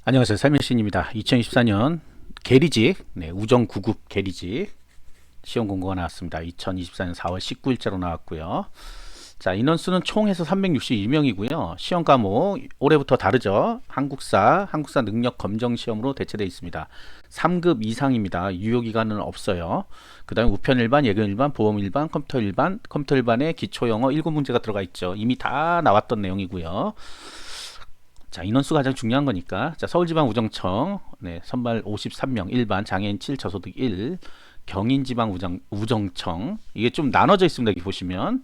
안녕하세요. 삶의신입니다. 2024년 계리직, 우정 9급 계리직 시험 공고가 나왔습니다. 2024년 4월 19일자로 나왔고요. 자, 인원수는 총 해서 362명이고요. 시험 과목 올해부터 다르죠. 한국사 능력 검정 시험으로 대체되어 있습니다. 3급 이상입니다. 유효 기간은 없어요. 그 다음에 우편 일반, 예금 일반, 보험 일반, 컴퓨터 일반에 기초 영어 7문제가 들어가 있죠. 이미 다 나왔던 내용이고요. 자, 인원수가 가장 중요한 거니까. 자, 서울지방우정청 선발 53명, 일반 장애인 7, 저소득 1, 경인지방우정청 이게 좀 나눠져 있습니다. 여기 보시면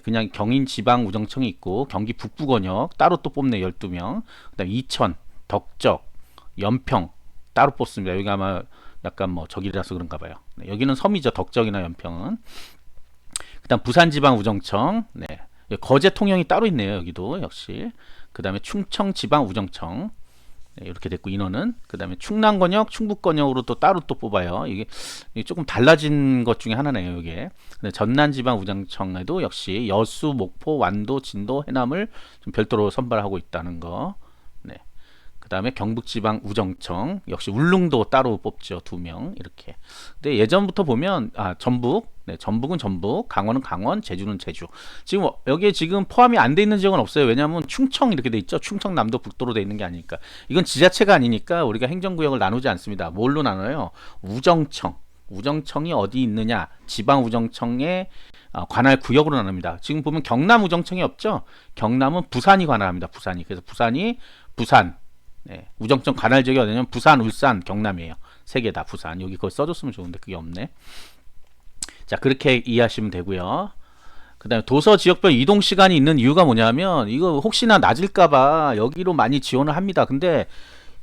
그냥 경인지방우정청이 있고 경기 북부권역 따로 또 뽑네 12명. 그다음 이천, 덕적, 연평 따로 뽑습니다. 여기 아마 약간 뭐 저기라서 그런가 봐요. 여기는 섬이죠. 덕적이나 연평은. 그다음 부산지방우정청, 거제 통영이 따로 있네요. 여기도 역시. 그 다음에 충청지방우정청 이렇게 됐고 인원은 그 다음에 충남권역, 충북권역으로 또 따로 또 뽑아요. 이게 조금 달라진 것 중에 하나네요. 이게 전남지방우정청에도 역시 여수, 목포, 완도, 진도, 해남을 좀 별도로 선발하고 있다는 거. 그 다음에 경북지방우정청 역시 울릉도 따로 뽑죠. 2명 이렇게. 근데 예전부터 보면 전북, 전북은 전북, 강원은 강원, 제주는 제주. 지금 여기에 지금 포함이 안 돼 있는 지역은 없어요. 왜냐하면 충청 이렇게 돼 있죠. 충청남도 북도로 돼 있는 게 아니니까. 이건 지자체가 아니니까 우리가 행정구역을 나누지 않습니다. 뭘로 나눠요? 우정청. 우정청이 어디 있느냐? 지방우정청의 관할 구역으로 나눕니다. 지금 보면 경남우정청이 없죠. 경남은 부산이 관할합니다. 부산이. 그래서 부산이 부산. 우정청 관할 지역이 어디냐면 부산, 울산, 경남이에요. 세 개 다 부산. 여기 그걸 써줬으면 좋은데 그게 없네. 자, 그렇게 이해하시면 되고요. 그 다음에 도서 지역별 이동 시간이 있는 이유가 뭐냐면 이거 혹시나 낮을까봐 여기로 많이 지원을 합니다. 근데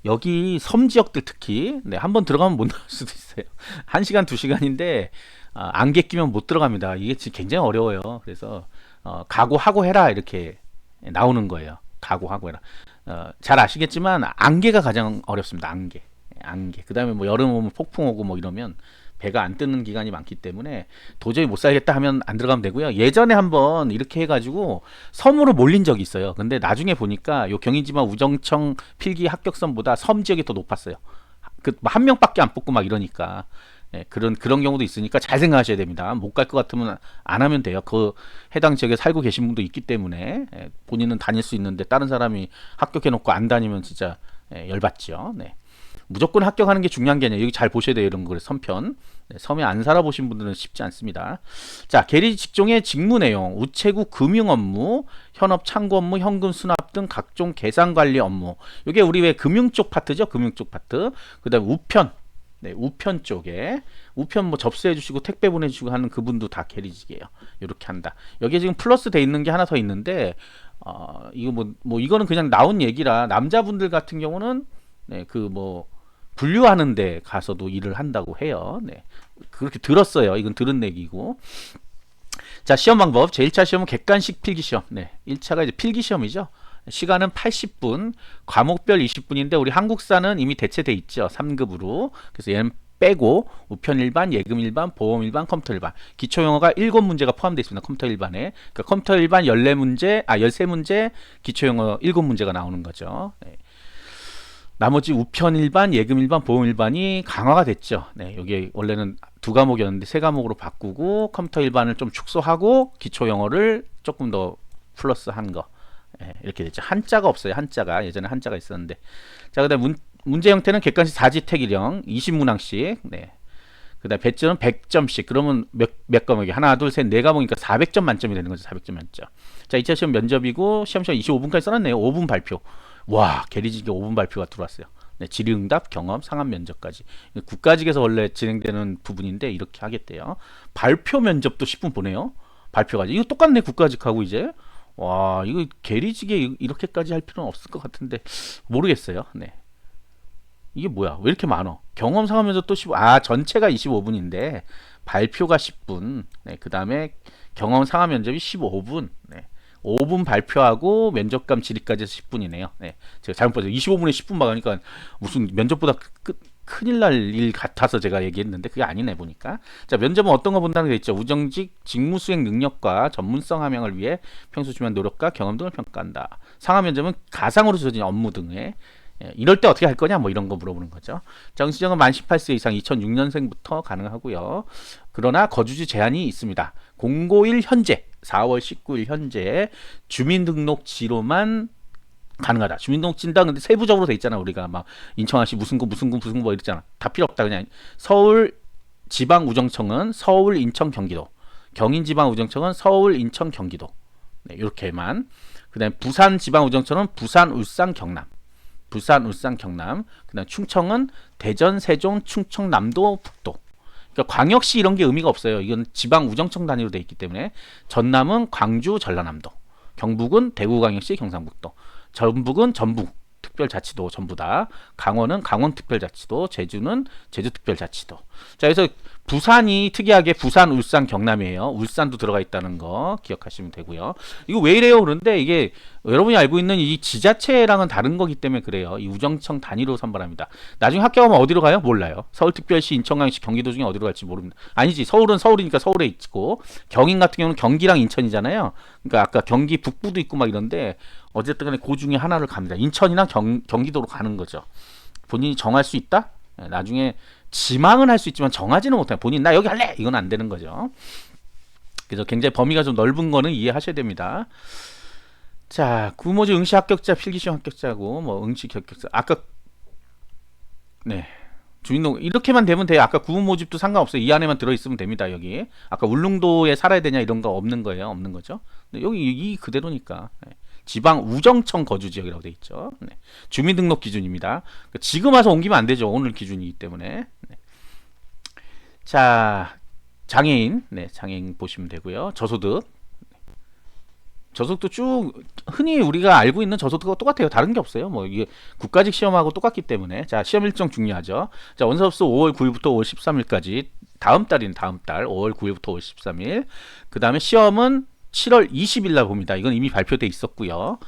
여기 섬 지역들 특히 한번 들어가면 못 나올 수도 있어요. 1시간, 2시간인데 안개 끼면 못 들어갑니다. 이게 굉장히 어려워요. 그래서 각오하고 해라 이렇게 나오는 거예요. 각오하고 해라. 잘 아시겠지만 안개가 가장 어렵습니다. 안개. 그 다음에 뭐 여름 오면 폭풍 오고 뭐 이러면 배가 안 뜨는 기간이 많기 때문에 도저히 못 살겠다 하면 안 들어가면 되고요. 예전에 한번 이렇게 해가지고 섬으로 몰린 적이 있어요. 근데 나중에 보니까 요 경인지방 우정청 필기 합격선보다 섬 지역이 더 높았어요. 그 한 명밖에 안 뽑고 막 이러니까. 그런 경우도 있으니까 잘 생각하셔야 됩니다. 못 갈 것 같으면 안 하면 돼요. 그 해당 지역에 살고 계신 분도 있기 때문에 본인은 다닐 수 있는데 다른 사람이 합격해 놓고 안 다니면 진짜 열받죠. 무조건 합격하는 게 중요한 게 아니에요. 여기 잘 보셔야 돼요. 이런 거 섬편. 섬에 안 살아보신 분들은 쉽지 않습니다. 자, 계리 직종의 직무 내용, 우체국 금융 업무, 현업 창구 업무, 현금 수납 등 각종 계산 관리 업무. 이게 우리 왜 금융 쪽 파트죠? 금융 쪽 파트. 그다음 우편. 우편 쪽에 우편 뭐 접수해 주시고 택배 보내주시고 하는 그분도 다 계리직이에요. 이렇게 한다. 여기에 지금 플러스 돼 있는 게 하나 더 있는데 이거 이거는 그냥 나온 얘기라 남자분들 같은 경우는 그 뭐 분류하는 데 가서도 일을 한다고 해요. 그렇게 들었어요. 이건 들은 얘기고. 자, 시험 방법. 제1차 시험은 객관식 필기시험. 1차가 이제 필기시험이죠. 시간은 80분, 과목별 20분인데 우리 한국사는 이미 대체돼 있죠. 3급으로. 그래서 얘는 빼고 우편 일반, 예금 일반, 보험 일반, 컴퓨터 일반. 기초 영어가 7문제가 포함되어 있습니다. 컴퓨터 일반에. 그러니까 컴퓨터 일반 14문제, 13문제, 기초 영어 7문제가 나오는 거죠. 나머지 우편 일반, 예금 일반, 보험 일반이 강화가 됐죠. 여기 원래는 2과목이었는데 3과목으로 바꾸고 컴퓨터 일반을 좀 축소하고 기초 영어를 조금 더 플러스 한 거. 이렇게 됐죠. 한자가 없어요. 한자가 예전에 한자가 있었는데. 자, 그다음 문제 형태는 객관식 4지택일형 20문항씩. 그다음 배점은 100점씩. 그러면 몇 과목이 하나, 둘, 셋, 네 과목이니까 400점 만점이 되는 거죠. 400점 만점. 자, 2차 시험 면접이고 시험 시간 25분까지 써놨네요. 5분 발표. 와, 계리직에 5분 발표가 들어왔어요. 질의응답, 경험, 상암 면접까지. 국가직에서 원래 진행되는 부분인데 이렇게 하겠대요. 발표 면접도 10분 보내요. 발표까지. 이거 똑같네 국가직하고 이제. 와, 이거 계리직에 이렇게까지 할 필요는 없을 것 같은데 모르겠어요. 이게 뭐야? 왜 이렇게 많어? 경험 상암 면접 또 15. 전체가 25분인데 발표가 10분. 그 다음에 경험 상암 면접이 15분. 5분 발표하고 면접감 질의까지 해서 10분이네요. 제가 잘못 봤어요. 25분에 10분 막으니까 무슨 면접보다 큰일 날 일 같아서 제가 얘기했는데 그게 아니네 보니까. 자, 면접은 어떤 거 본다는 게 있죠. 우정직 직무 수행 능력과 전문성 함양을 위해 평소 주면 노력과 경험 등을 평가한다. 상하 면접은 가상으로 주어진 업무 등에 이럴 때 어떻게 할 거냐 뭐 이런 거 물어보는 거죠. 정시정은 만 18세 이상 2006년생부터 가능하고요. 그러나 거주지 제한이 있습니다. 공고일 현재 4월 19일 현재 주민등록지로만 가능하다. 주민등록지다 근데 세부적으로 돼 있잖아. 우리가 막 인천시 무슨 구 무슨 구 무슨 뭐 이랬잖아. 다 필요 없다. 그냥 서울 지방우정청은 서울, 인천, 경기도. 경인지방우정청은 서울, 인천, 경기도. 네, 이렇게만. 그다음에 부산지방우정청은 부산, 울산, 경남. 부산, 울산, 경남. 그다음 충청은 대전, 세종, 충청, 남도, 북도. 그러니까 광역시 이런 게 의미가 없어요. 이건 지방우정청 단위로 돼 있기 때문에 전남은 광주, 전라남도. 경북은 대구광역시, 경상북도. 전북은 전북 특별자치도 전부 다. 강원은 강원특별자치도. 제주는 제주특별자치도. 자, 그래서 부산이 특이하게 부산, 울산, 경남이에요. 울산도 들어가 있다는 거 기억하시면 되고요. 이거 왜 이래요? 그런데 이게 여러분이 알고 있는 이 지자체랑은 다른 거기 때문에 그래요. 이 우정청 단위로 선발합니다. 나중에 학교 가면 어디로 가요? 몰라요. 서울특별시, 인천광역시, 경기도 중에 어디로 갈지 모릅니다. 아니지. 서울은 서울이니까 서울에 있고 경인 같은 경우는 경기랑 인천이잖아요. 그러니까 아까 경기 북부도 있고 막 이런데 어쨌든 간에 그 중에 하나를 갑니다. 인천이나 경기도로 가는 거죠. 본인이 정할 수 있다? 나중에 지망은 할 수 있지만 정하지는 못해요. 본인 나 여기 할래! 이건 안 되는 거죠. 그래서 굉장히 범위가 좀 넓은 거는 이해하셔야 됩니다. 자, 구모집 응시 합격자, 필기시험 합격자고 뭐 응시 합격자. 아까 네. 주민등록 이렇게만 되면 돼요. 아까 구분 모집도 상관없어요. 이 안에만 들어 있으면 됩니다. 여기 아까 울릉도에 살아야 되냐 이런 거 없는 거예요. 없는 거죠. 여기 이 그대로니까. 네. 지방 우정청 거주 지역이라고 돼 있죠. 네. 주민등록 기준입니다. 지금 와서 옮기면 안 되죠. 오늘 기준이기 때문에. 네. 자, 장애인, 네, 장애인 보시면 되고요. 저소득, 저소득도 쭉 흔히 우리가 알고 있는 저소득과 똑같아요. 다른 게 없어요. 뭐 이게 국가직 시험하고 똑같기 때문에. 자, 시험 일정 중요하죠. 자, 원서접수 5월 9일부터 5월 13일까지. 다음 달인 다음 달 5월 9일부터 5월 13일. 그 다음에 시험은 7월 20일 날 봅니다. 이건 이미 발표돼 있었고요.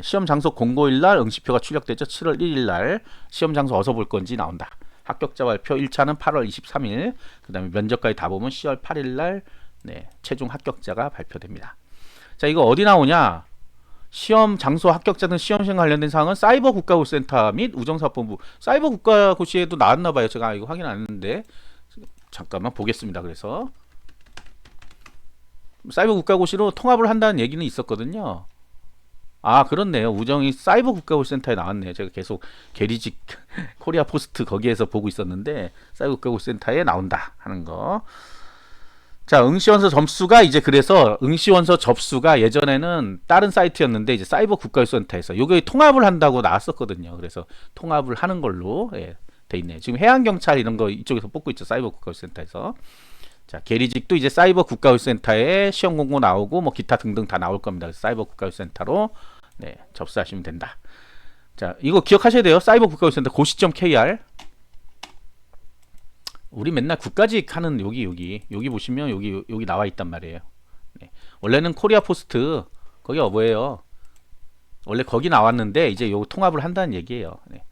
시험 장소 공고일 날 응시표가 출력되죠. 7월 1일 날 시험 장소 어디서 볼 건지 나온다. 합격자 발표 1차는 8월 23일. 그 다음에 면접까지 다 보면 10월 8일 날 네, 최종 합격자가 발표됩니다. 자, 이거 어디 나오냐? 시험 장소 합격자등 시험시행 관련된 사항은 사이버 국가고시센터 및 우정사업본부. 사이버 국가고시에도 나왔나 봐요. 제가 이거 확인 안 했는데 잠깐만 보겠습니다. 그래서 사이버 국가고시로 통합을 한다는 얘기는 있었거든요. 아, 그렇네요. 우정이 사이버 국가고시센터에 나왔네요. 제가 계속 게리직 코리아 포스트 거기에서 보고 있었는데 사이버 국가고시센터에 나온다 하는 거. 자, 응시원서 점수가 이제 그래서 응시원서 접수가 예전에는 다른 사이트였는데 이제 사이버 국가고시센터에서 요게 통합을 한다고 나왔었거든요. 그래서 통합을 하는 걸로 돼 있네요. 지금 해양경찰 이런 거 이쪽에서 뽑고 있죠. 사이버 국가고시센터에서. 자, 계리직도 이제 사이버 국가교육센터에 시험 공고 나오고 뭐 기타 등등 다 나올 겁니다. 그래서 사이버 국가교육센터로 네, 접수하시면 된다. 자, 이거 기억하셔야 돼요. 사이버 국가교육센터 고시.kr. 우리 맨날 국가직 하는 여기 보시면 여기 나와 있단 말이에요. 네. 원래는 코리아 포스트 거기 뭐예요? 원래 거기 나왔는데 이제 요 통합을 한다는 얘기예요. 네.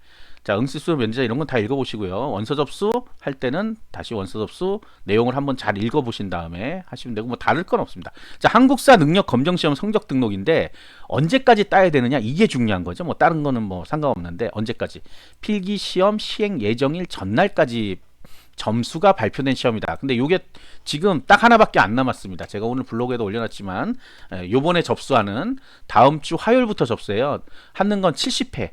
자, 응시수 면제자 이런 건 다 읽어보시고요. 원서 접수 할 때는 다시 원서 접수 내용을 한번 잘 읽어보신 다음에 하시면 되고 뭐 다를 건 없습니다. 자, 한국사 능력 검정 시험 성적 등록인데 언제까지 따야 되느냐 이게 중요한 거죠. 뭐 다른 거는 뭐 상관없는데 언제까지 필기 시험 시행 예정일 전날까지 점수가 발표된 시험이다. 근데 요게 지금 딱 하나밖에 안 남았습니다. 제가 오늘 블로그에도 올려놨지만 요번에 접수하는 다음 주 화요일부터 접수해요. 한능건 70회.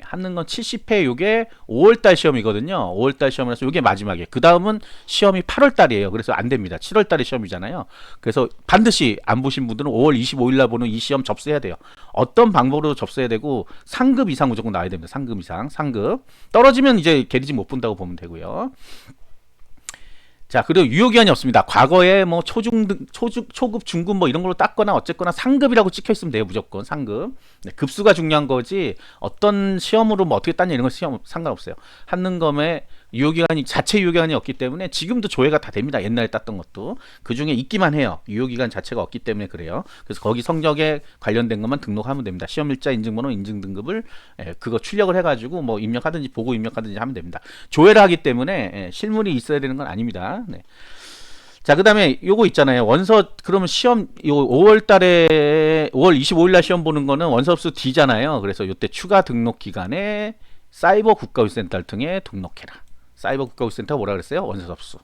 한능건 70회 요게 5월달 시험이거든요. 5월달 시험이라서 요게 마지막이에요. 그 다음은 시험이 8월달이에요. 그래서 안 됩니다. 7월달에 시험이잖아요. 그래서 반드시 안 보신 분들은 5월 25일날 보는 이 시험 접수해야 돼요. 어떤 방법으로 접수해야 되고 상급 이상 무조건 나와야 됩니다. 상급 이상, 상급. 떨어지면 이제 계리직 못 본다고 보면 되고요. 자, 그리고 유효기한이 없습니다. 과거에 뭐 초급, 중급 뭐 이런 걸로 땄거나 어쨌거나 상급이라고 찍혀 있으면 돼요. 무조건 상급. 네, 급수가 중요한 거지 어떤 시험으로 뭐 어떻게 땄냐 이런 건 시험 상관없어요. 한능검에 유효기간이 자체 유효기간이 없기 때문에 지금도 조회가 다 됩니다. 옛날에 땄던 것도 그 중에 있기만 해요. 유효기간 자체가 없기 때문에 그래요. 그래서 거기 성적에 관련된 것만 등록하면 됩니다. 시험일자, 인증번호, 인증등급을 그거 출력을 해가지고 뭐 입력하든지 보고 입력하든지 하면 됩니다. 조회를 하기 때문에 실물이 있어야 되는 건 아닙니다. 네. 자, 그 다음에 요거 있잖아요. 원서, 그러면 시험, 요 5월 달에, 5월 25일 날 시험 보는 거는 원서 접수 D잖아요. 그래서 요때 추가 등록 기간에 사이버 국가교육센터를 통해 등록해라. 사이버 국가교육센터가 뭐라 그랬어요? 원서접수.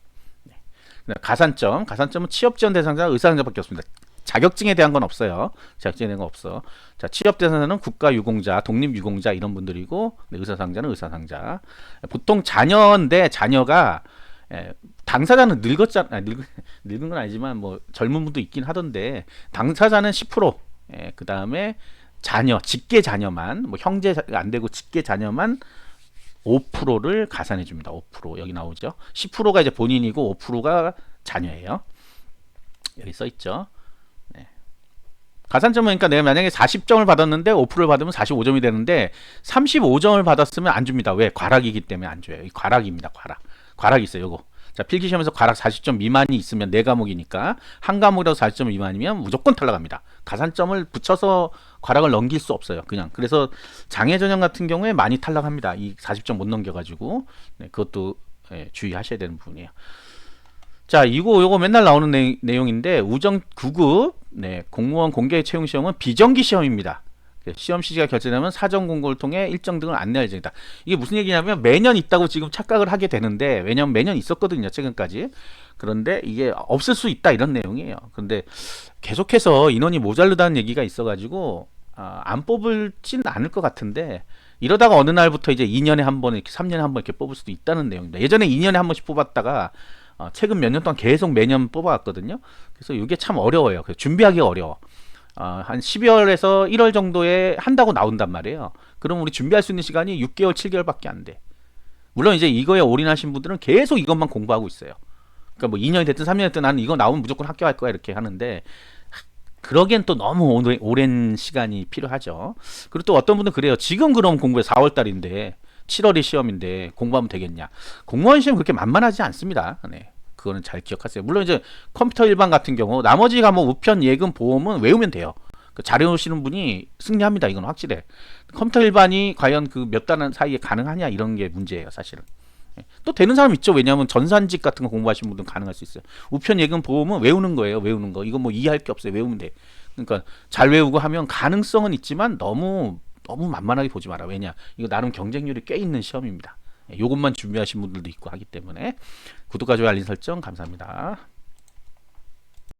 가산점은 취업 지원 대상자 의사상자밖에 없습니다. 자격증에 대한 건 없어요. 자격증에 대한 건 없어. 자, 취업 대상자는 국가유공자, 독립유공자 이런 분들이고, 의사상자는 의사상자. 보통 자녀인데 자녀가 당사자는 늙었잖아. 늙은 건 아니지만 뭐 젊은 분도 있긴 하던데 당사자는 10%, 그 다음에 자녀, 직계 자녀만, 뭐 형제가 안 되고 직계 자녀만 5%를 가산해 줍니다. 5% 여기 나오죠. 10%가 이제 본인이고 5%가 자녀예요. 여기 써 있죠. 네. 가산점은 그러니까 내가 만약에 40점을 받았는데 5%를 받으면 45점이 되는데 35점을 받았으면 안 줍니다. 왜? 과락이기 때문에 안 줘요. 이 과락입니다. 과락이 있어요. 요거. 자, 필기시험에서 과락 40점 미만이 있으면 4과목이니까 한 과목이라도 40점 미만이면 무조건 탈락합니다. 가산점을 붙여서 과락을 넘길 수 없어요. 그냥. 그래서 장애 전형 같은 경우에 많이 탈락합니다. 이 40점 못 넘겨가지고. 네, 그것도 주의하셔야 되는 부분이에요. 자, 요거 맨날 나오는 내용인데 우정 9급 공무원 공개 채용 시험은 비정기 시험입니다. 시험 시기가 결정되면 사전 공고를 통해 일정 등을 안내할 예정이다. 이게 무슨 얘기냐면 매년 있다고 지금 착각을 하게 되는데, 왜냐면 매년 있었거든요, 최근까지. 그런데 이게 없을 수 있다 이런 내용이에요. 그런데 계속해서 인원이 모자르다는 얘기가 있어가지고 안 뽑을진 않을 것 같은데, 이러다가 어느 날부터 이제 2년에 한 번, 이렇게 3년에 한 번 이렇게 뽑을 수도 있다는 내용입니다. 예전에 2년에 한 번씩 뽑았다가 최근 몇 년 동안 계속 매년 뽑아왔거든요. 그래서 이게 참 어려워요. 그래서 준비하기가 어려워. 한 12월에서 1월 정도에 한다고 나온단 말이에요. 그럼 우리 준비할 수 있는 시간이 6개월, 7개월밖에 안 돼. 물론 이제 이거에 올인하신 분들은 계속 이것만 공부하고 있어요. 그러니까 뭐 2년이 됐든 3년이 됐든 나는 이거 나오면 무조건 합격할 거야 이렇게 하는데, 그러기엔 또 너무 오랜 시간이 필요하죠. 그리고 또 어떤 분들은 그래요. 지금 그럼 공부해 4월달인데 7월이 시험인데 공부하면 되겠냐. 공무원 시험 그렇게 만만하지 않습니다. 네. 그거는 잘 기억하세요. 물론 이제 컴퓨터 일반 같은 경우 나머지 과목 우편, 예금, 보험은 외우면 돼요. 잘해오시는 분이 승리합니다. 이건 확실해. 컴퓨터 일반이 과연 그 몇 달 사이에 가능하냐 이런 게 문제예요, 사실은. 또 되는 사람 있죠. 왜냐하면 전산직 같은 거 공부하시는 분들은 가능할 수 있어요. 우편, 예금, 보험은 외우는 거예요. 외우는 거. 이거 뭐 이해할 게 없어요. 외우면 돼. 그러니까 잘 외우고 하면 가능성은 있지만 너무 만만하게 보지 마라. 왜냐? 이거 나름 경쟁률이 꽤 있는 시험입니다. 요것만 준비하신 분들도 있고 하기 때문에 구독과 좋아요, 알림 설정 감사합니다.